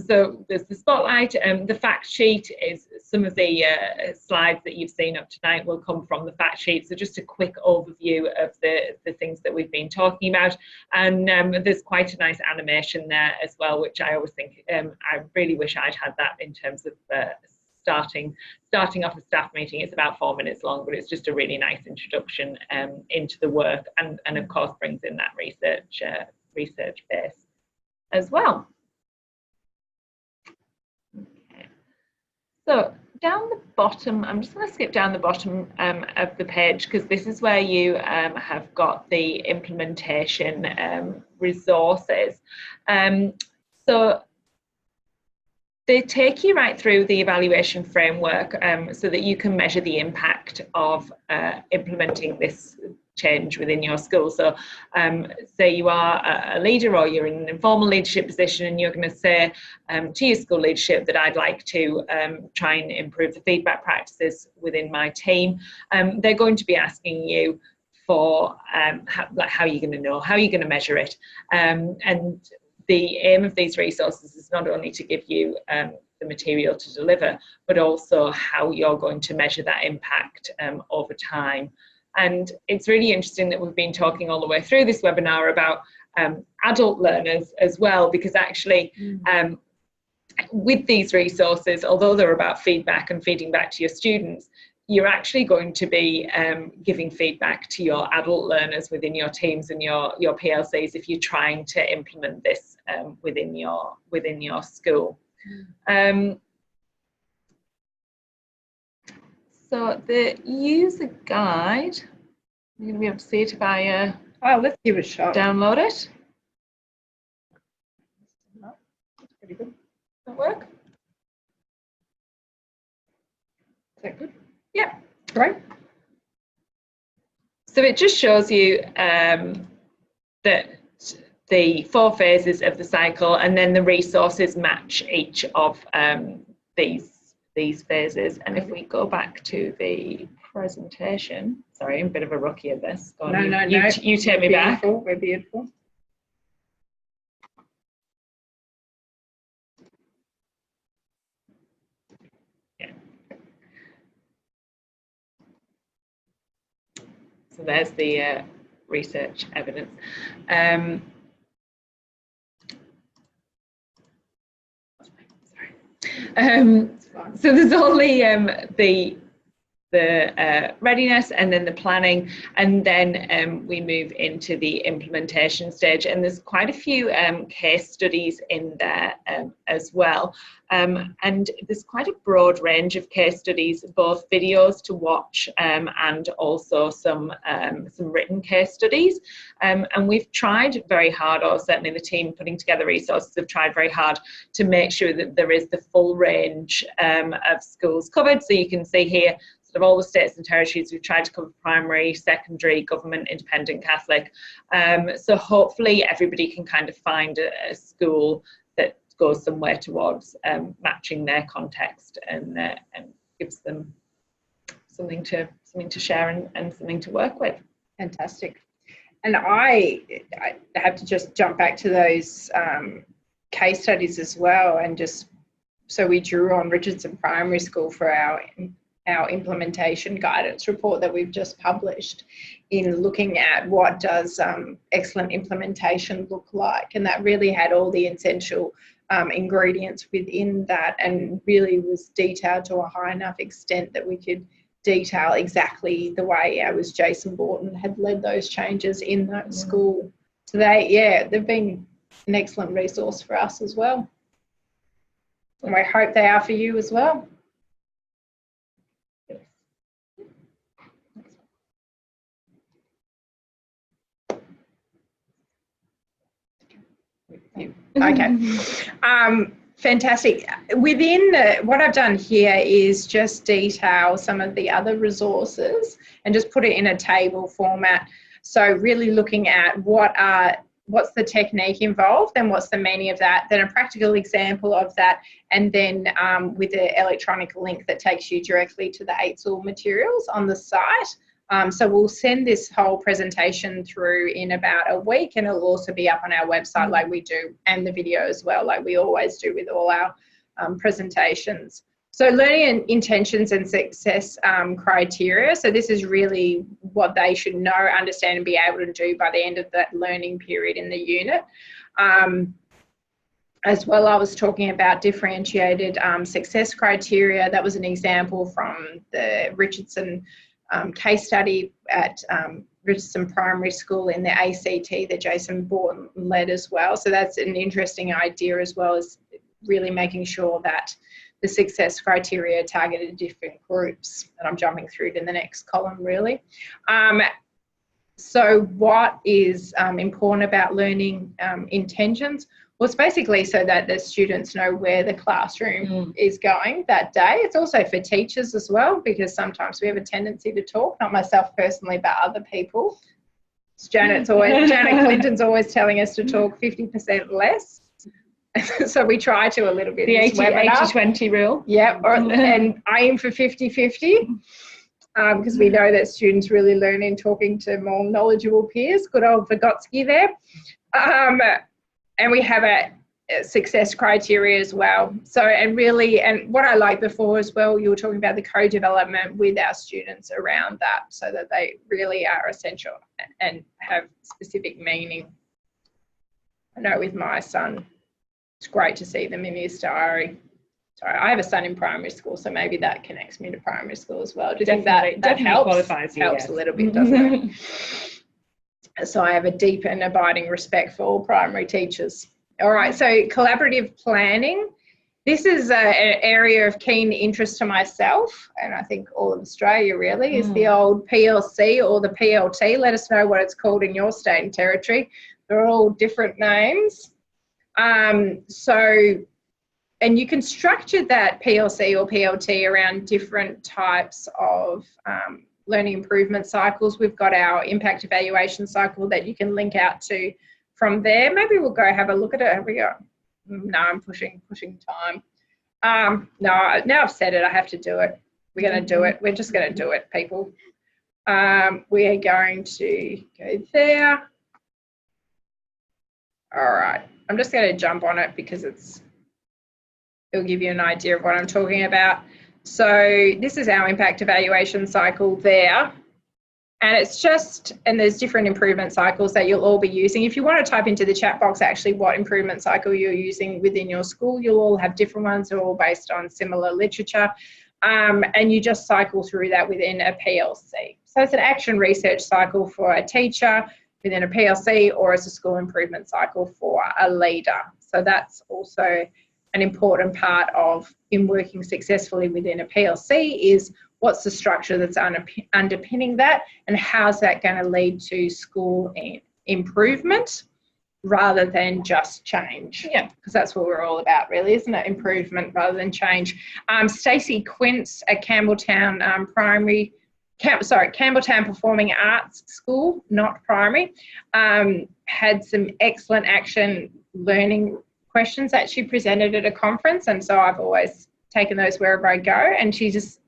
So there's the spotlight. The fact sheet is some of the slides that you've seen up tonight will come from the fact sheet. So just a quick overview of the things that we've been talking about. And there's quite a nice animation there as well, which I always think, I really wish I'd had that in terms of starting off a staff meeting. It's about 4 minutes long, but it's just a really nice introduction into the work, and of course brings in that research base as well. So down the bottom, I'm just going to skip down the bottom of the page, because this is where you have got the implementation resources. So they take you right through the evaluation framework so that you can measure the impact of implementing this change within your school. So say you are a leader or you're in an informal leadership position, and you're going to say to your school leadership that I'd like to try and improve the feedback practices within my team. They're going to be asking you for how are you going to know, how are you going to measure it, and the aim of these resources is not only to give you the material to deliver, but also how you're going to measure that impact over time. And it's really interesting that we've been talking all the way through this webinar about adult learners as well, because actually with these resources, although they're about feedback and feeding back to your students, you're actually going to be giving feedback to your adult learners within your teams and your PLCs if you're trying to implement this within your school. So the user guide, you're going to be able to see it if I let's give it a shot. Download it. That's pretty good. Does that work? Is that good? Yeah. Great. So it just shows you that the 4 phases of the cycle, and then the resources match each of these phases. And if we go back to the presentation, sorry, I'm a bit of a rookie at this. Go on, you take me back. We're beautiful. Yeah. So there's the research evidence. So there's only the readiness, and then the planning, and then we move into the implementation stage, and there's quite a few case studies in there as well, and there's quite a broad range of case studies, both videos to watch and also some written case studies, and we've tried very hard, or certainly the team putting together resources have tried very hard to make sure that there is the full range of schools covered. So you can see here of all the states and territories, we've tried to cover primary, secondary, government, independent, Catholic. So hopefully everybody can kind of find a school that goes somewhere towards matching their context and gives them something to share and something to work with. Fantastic. And I have to just jump back to those case studies as well, and just so we drew on Richardson Primary School for our implementation guidance report that we've just published, in looking at what does excellent implementation look like, and that really had all the essential ingredients within that, and really was detailed to a high enough extent that we could detail exactly the way Jason Borton had led those changes in that school. So they've been an excellent resource for us as well, and I hope they are for you as well. Okay, fantastic. Within what I've done here is just detail some of the other resources and just put it in a table format. So really looking at what's the technique involved, and what's the meaning of that, then a practical example of that, and then with the electronic link that takes you directly to the AITSL materials on the site. So we'll send this whole presentation through in about a week, and it'll also be up on our website like we do, and the video as well, like we always do with all our presentations. So learning intentions and success criteria. So this is really what they should know, understand, and be able to do by the end of that learning period in the unit. As well, I was talking about differentiated success criteria. That was an example from the Richardson case study at Richardson Primary School in the ACT that Jason Borton led as well. So that's an interesting idea, as well as really making sure that the success criteria targeted different groups. And I'm jumping through to the next column really. So what is important about learning intentions? Well, it's basically so that the students know where the classroom is going that day. It's also for teachers as well, because sometimes we have a tendency to talk, not myself personally, but other people. Janet Clinton's always telling us to talk 50% less. So we try to a little bit. The 80-20 rule. Yeah, and aim for 50-50. Because we know that students really learn in talking to more knowledgeable peers. Good old Vygotsky there. And we have a success criteria as well. So, and what I liked before as well, you were talking about the co-development with our students around that, so that they really are essential and have specific meaning. I know with my son, it's great to see them in his diary. Sorry, I have a son in primary school, so maybe that connects me to primary school as well. Do you think that helps a little bit, doesn't it? So I have a deep and abiding respect for all primary teachers. All right, so collaborative planning. This is an area of keen interest to myself, and I think all of Australia really, is the old PLC or the PLT. Let us know what it's called in your state and territory. They're all different names. And you can structure that PLC or PLT around different types of learning improvement cycles. We've got our impact evaluation cycle that you can link out to from there. Maybe we'll go have a look at it. Have we got? No, I'm pushing time. No, now I've said it, I have to do it. We're going to do it. We're just going to do it, people. We are going to go there. All right. I'm just going to jump on it because it'll give you an idea of what I'm talking about. So this is our impact evaluation cycle there. And it's just, and there's different improvement cycles that you'll all be using. If you want to type into the chat box actually what improvement cycle you're using within your school, you'll all have different ones. They're all based on similar literature. And you just cycle through that within a PLC. So it's an action research cycle for a teacher within a PLC, or it's a school improvement cycle for a leader. So that's also an important part of in working successfully within a PLC is what's the structure that's underpinning that, and how's that going to lead to school improvement rather than just change. Yeah, because that's what we're all about, really, isn't it? Improvement rather than change. Stacey Quince at Campbelltown Campbelltown Performing Arts School, not primary, had some excellent action learning questions that she presented at a conference, and so I've always taken those wherever I go. And she just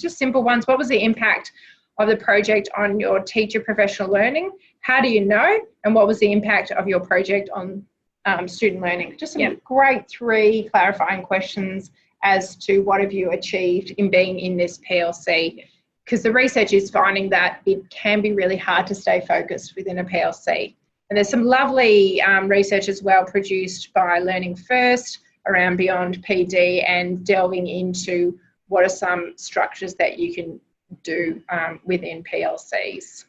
simple ones. What was the impact of the project on your teacher professional learning? How do you know? And what was the impact of your project on student learning? Just some great 3 clarifying questions as to what have you achieved in being in this PLC, because the research is finding that it can be really hard to stay focused within a PLC. And there's some lovely research as well produced by Learning First around beyond PD and delving into what are some structures that you can do within PLCs.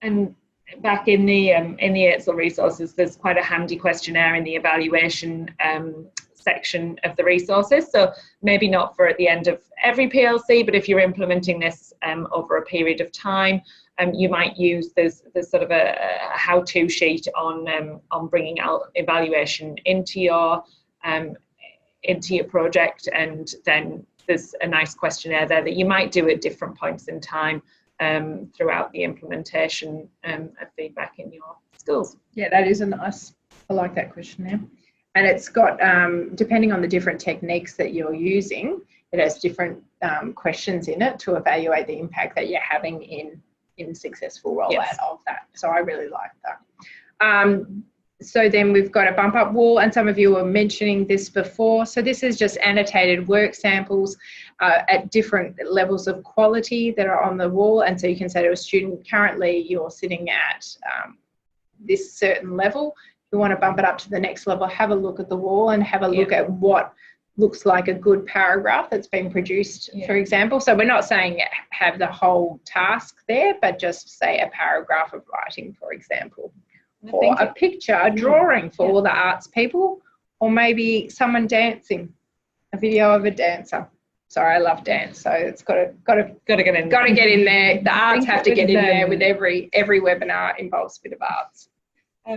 And back in the AITSL resources, there's quite a handy questionnaire in the evaluation section of the resources. So maybe not for at the end of every PLC, but if you're implementing this over a period of time, you might use there's sort of a how-to sheet on bringing out evaluation into your project, and then there's a nice questionnaire there that you might do at different points in time throughout the implementation of feedback in your schools. Yeah, that is I like that questionnaire. And it's got, depending on the different techniques that you're using, it has different questions in it to evaluate the impact that you're having in successful rollout of that. So I really like that. So then we've got a bump up wall, and some of you were mentioning this before. So this is just annotated work samples at different levels of quality that are on the wall. And so you can say to a student, currently you're sitting at this certain level. If you want to bump it up to the next level, have a look at the wall and have a look at what looks like a good paragraph that's been produced, for example. So we're not saying have the whole task there, but just say a paragraph of writing, for example. Or a picture, a drawing for all the arts people, or maybe someone dancing, a video of a dancer. Sorry, I love dance, so it's got to get in. Got to get in there. The arts have to get in there with every webinar involves a bit of arts.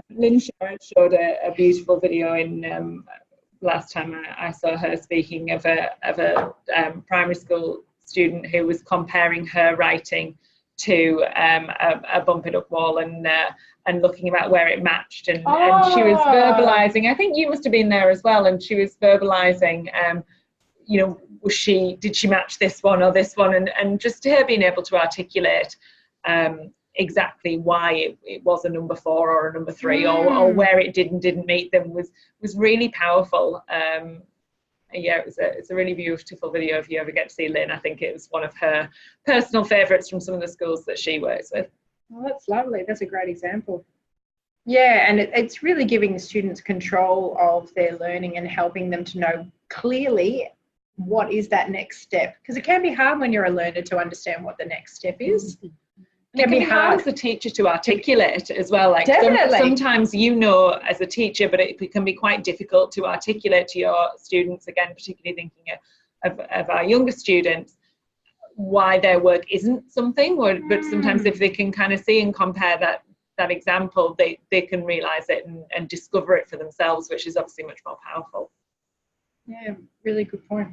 Lynn showed a beautiful video in last time I saw her speaking of a primary school student who was comparing her writing to a bump it up wall and looking about where it matched, and she was verbalizing. I think you must have been there as well, and she was verbalizing did she match this one or this one, and just her being able to articulate exactly why it was a number 4 or a number 3 or where it didn't meet them was really powerful. It's a really beautiful video if you ever get to see Lynn. I think it was one of her personal favourites from some of the schools that she works with. Well, that's lovely. That's a great example. Yeah, and it's really giving the students control of their learning and helping them to know clearly what is that next step. Because it can be hard when you're a learner to understand what the next step is. It can be hard as a teacher to articulate as well. Like Definitely. Sometimes as a teacher, but it can be quite difficult to articulate to your students, again, particularly thinking of our younger students, why their work isn't something, but sometimes if they can kind of see and compare that example, they can realise it and discover it for themselves, which is obviously much more powerful. Yeah, really good point.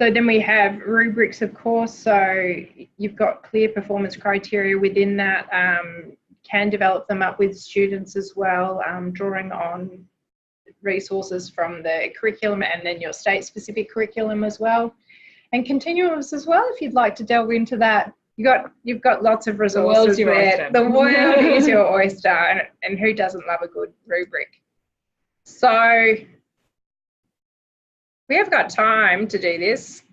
So then we have rubrics, of course. So you've got clear performance criteria within that. Can develop them up with students as well, drawing on resources from the curriculum and then your state-specific curriculum as well. And continuums as well, if you'd like to delve into that. You've got lots of resources there. The world is your oyster, and who doesn't love a good rubric? So we have got time to do this.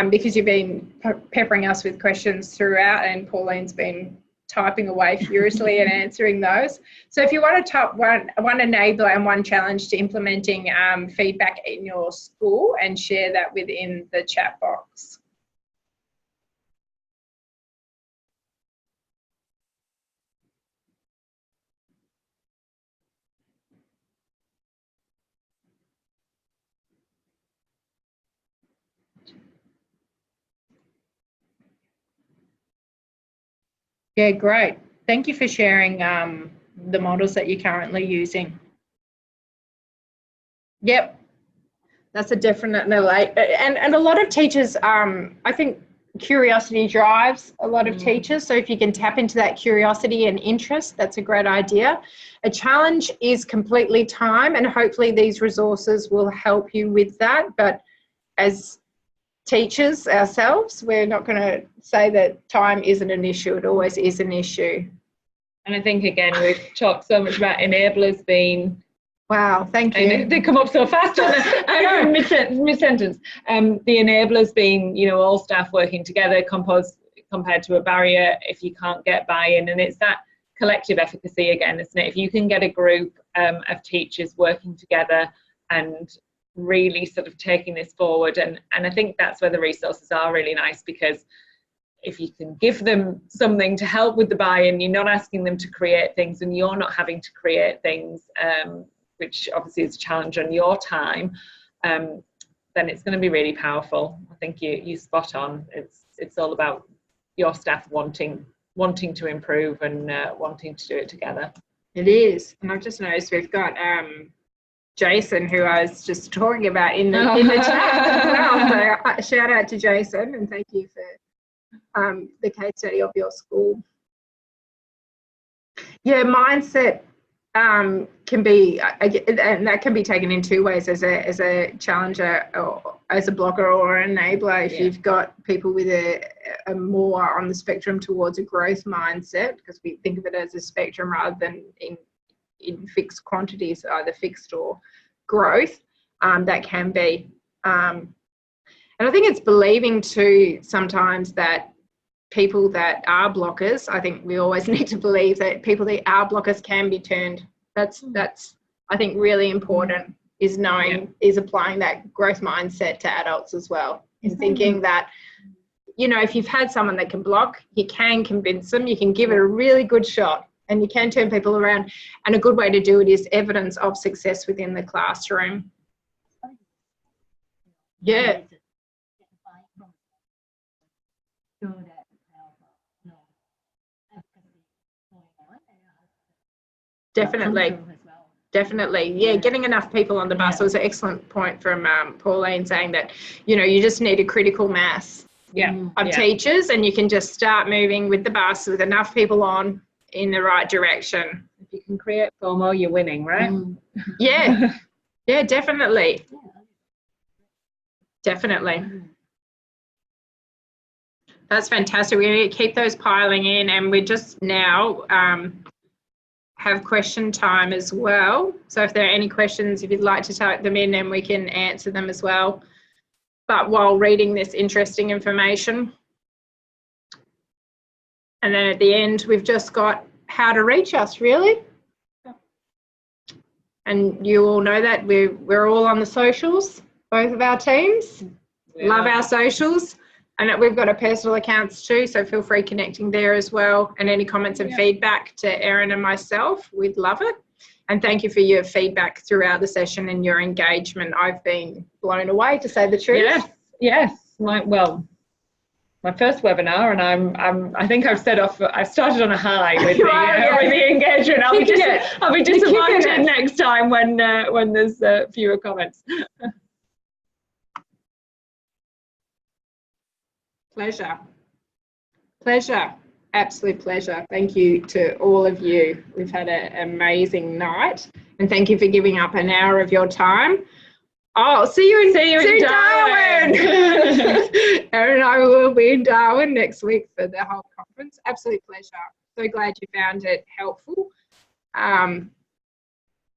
because you've been peppering us with questions throughout, and Pauline's been typing away furiously and answering those. So if you want to top one enabler and one challenge to implementing feedback in your school, and share that within the chat box. Yeah, great. Thank you for sharing the models that you're currently using. Yep, that's a definite no. And a lot of teachers, I think curiosity drives a lot of teachers. So if you can tap into that curiosity and interest, that's a great idea. A challenge is completely time, and hopefully these resources will help you with that. But as teachers ourselves, we're not going to say that time isn't an issue. It always is an issue. And I think, again, we've talked so much about enablers being... Wow, thank you. They come up so fast, mid-sentence. The enablers being, you know, all staff working together compared to a barrier if you can't get buy-in. And it's that collective efficacy again, isn't it? If you can get a group of teachers working together and really sort of taking this forward, and I think that's where the resources are really nice, because if you can give them something to help with the buy-in, you're not asking them to create things, and you're not having to create things, which obviously is a challenge on your time, then it's going to be really powerful. I think you spot on. It's all about your staff wanting to improve and wanting to do it together. It is, and I've just noticed we've got Jason, who I was just talking about in the chat as well. So shout out to Jason, and thank you for the case study of your school. Yeah, mindset can be, and that can be taken in two ways, as a challenger or as a blocker or an enabler. If you've got people with a more on the spectrum towards a growth mindset, because we think of it as a spectrum rather than in fixed quantities, either fixed or growth, that can be. And I think it's believing too sometimes that people that are blockers, I think we always need to believe that people that are blockers can be turned. That's I think really important, is knowing, is applying that growth mindset to adults as well, in thinking that, you know, if you've had someone that can block, you can convince them, you can give it a really good shot, and you can turn people around. And a good way to do it is evidence of success within the classroom. Yeah. Definitely. Yeah, getting enough people on the bus was an excellent point from Pauline, saying that, you know, you just need a critical mass of teachers, and you can just start moving with the bus with enough people on in the right direction. If you can create FOMO, you're winning, right? Yeah. Yeah, definitely. Definitely. That's fantastic. We're going to keep those piling in, and we're just now have question time as well. So if there are any questions, if you'd like to type them in, and we can answer them as well. But while reading this interesting information. And then at the end, we've just got how to reach us, really. And you all know that we're all on the socials, both of our teams. Love our socials. And we've got our personal accounts too, so feel free connecting there as well. And any comments and feedback to Erin and myself, we'd love it. And thank you for your feedback throughout the session and your engagement. I've been blown away, to say the truth. Yes. My first webinar, and I think I've started on a high with the engagement. I'll be disappointed next time when there's fewer comments. Pleasure. Absolute pleasure. Thank you to all of you. We've had an amazing night, and thank you for giving up an hour of your time. Oh, see you in Darwin. Erin and I will be in Darwin next week for the whole conference. Absolute pleasure. So glad you found it helpful.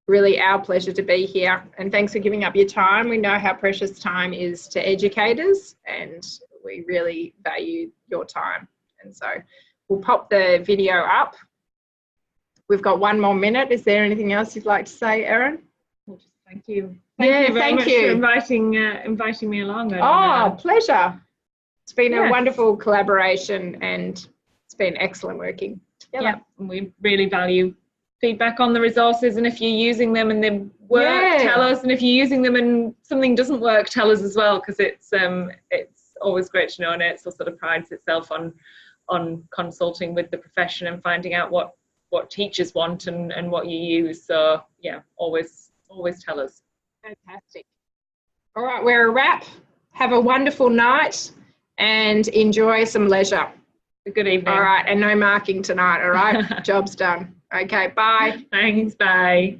really our pleasure to be here. And thanks for giving up your time. We know how precious time is to educators, and we really value your time. And so we'll pop the video up. We've got 1 more minute. Is there anything else you'd like to say, Erin? Well, just thank you. Thank you very much for inviting me along. Pleasure. It's been a wonderful collaboration, and it's been excellent working together. Yeah, and we really value feedback on the resources, and if you're using them and they work, tell us, and if you're using them and something doesn't work, tell us as well, because it's always great to know, and AITSL sort of prides itself on consulting with the profession and finding out what teachers want and what you use. So yeah, always tell us. Fantastic. All right, we're a wrap. Have a wonderful night and enjoy some leisure. Good evening. All right, and no marking tonight, all right? Job's done. Okay, bye. Thanks, bye.